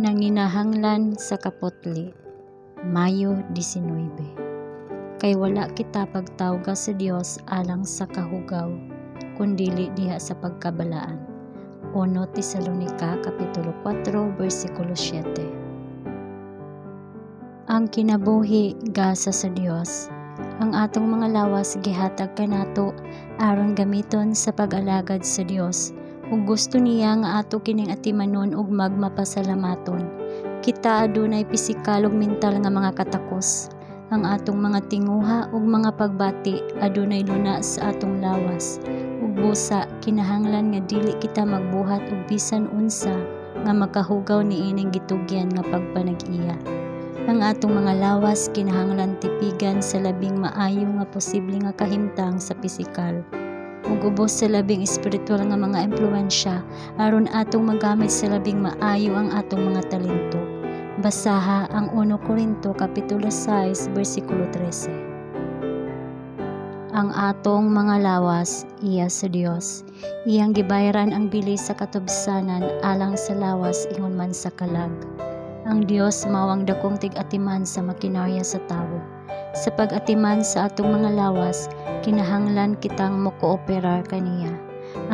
Nanginahanglan sa kapotli, Mayo 19. Kay wala kita pagtawga sa Dios alang sa kahugaw, kundili diha sa pagkabalaan. 1 Tesalonica Kapitulo 4 versikulo 7. Ang kinabuhi gasa sa Dios. Ang atong mga lawas gihatag kanato aron gamiton sa pag-alagad sa Dios. Ug gusto niya nga ato kining atimanon ug magmapasalamaton. Kita adunay pisikal ug mental nga mga katakos. Ang atong mga tinguha ug mga pagbati adunay luna sa atong lawas. Ug busa kinahanglan nga dili kita magbuhat og bisan unsa nga makahugaw niining gitugyan nga pagpanag-iya. Ang atong mga lawas kinahanglan tipigan sa labing maayo nga posible nga kahimtang sa pisikal. Ug ubos sa labing espiritual nga mga impluwensya aron atong magamit sa labing maayo ang atong mga talento. Basaha ang 1 Corinto Kapitulo 6 versikulo 13. Ang atong mga lawas iya sa Dios. Iyang gibayaran ang bilis sa katubsanan alang sa lawas ingon man sa kalag. Ang Dios mao ang dakong tig-atiman sa makinarya sa tawo. Sa pag-atiman sa atong mga lawas, kinahanglan kitang mokooperar kaniya.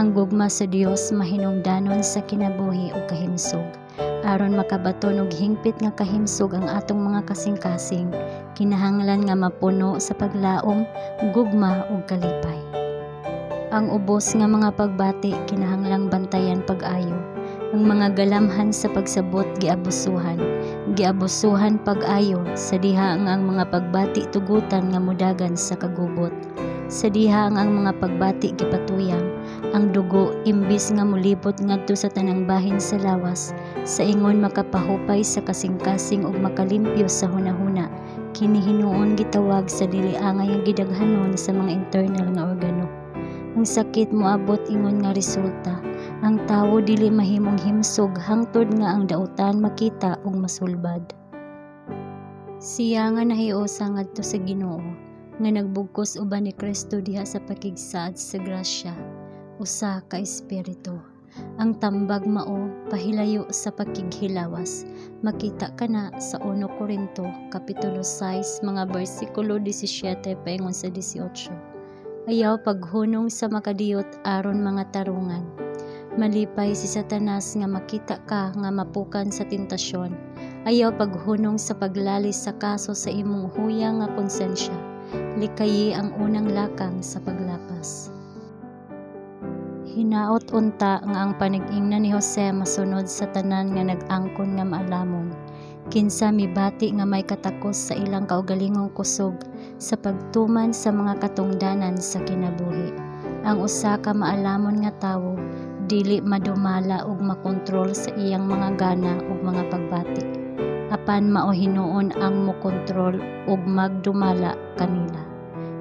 Ang gugma sa Dios mahinungdanon sa kinabuhi ug kahimsog. Aron makabaton og hingpit nga kahimsog ang atong mga kasing-kasing, kinahanglan nga mapuno sa paglaom, gugma ug kalipay. Ang ubos nga mga pagbati kinahanglang bantayan pag-ayo. Ang mga galamhan sa pagsabot giabusuhan pag-ayo sa diha ang mga pagbati tugutan nga mudagan sa kagubot. Sa diha ang mga pagbati gipatuyang ang dugo imbis nga mulibot ngadto sa tanang bahin sa lawas sa ingon makapahupay sa kasing-kasing ug makalimpyo sa hunahuna. Kini hinuon gitawag sa dili angay nga gidaghanon sa mga internal nga organo. Ang sakit moabot ingon nga resulta. Ang tawo dili mahimong himsog hangtod nga ang dautan makita ug masulbad. Siya nga nahiusa ngadto sa Ginoo nga nagbugkos uban ni Kristo diha sa pakigsaad sa grasya, usa ka espiritu. Ang tambag mao pahilayo sa pakighilawas. Makita kana sa 1 Corinto Kapitulo 6 mga bersikulo 17 paingon sa 18. Ayaw paghunong sa makadiyot aron mga tarungan. Malipay si Satanas nga makita ka nga mapukan sa tentasyon. Ayaw paghunong sa paglalis sa kaso sa imong huyang nga konsensya. Likayi ang unang lakang sa paglapas. Hinaot unta nga ang panag-ingna ni Jose masunod sa tanan nga nag-angkon nga maalamon. Kinsa mibati nga may katakos sa ilang kaugalingong kusog sa pagtuman sa mga katungdanan sa kinabuhi. Ang usa ka maalamon nga tawo dili madumala ug makontrol sa iyang mga gana ug mga pagbati. Apan mao hinuon ang mokontrol ug magdumala kanila.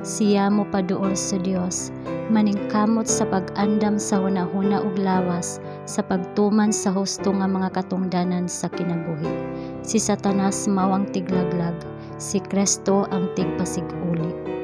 Siya mo paduol sa Dios, maningkamot sa pag-andam sa hunahuna ug lawas sa pagtuman sa husto nga mga katungdanan sa kinabuhi. Si Satanas mao ang tiglaglag, si Kristo ang tigpasiguli.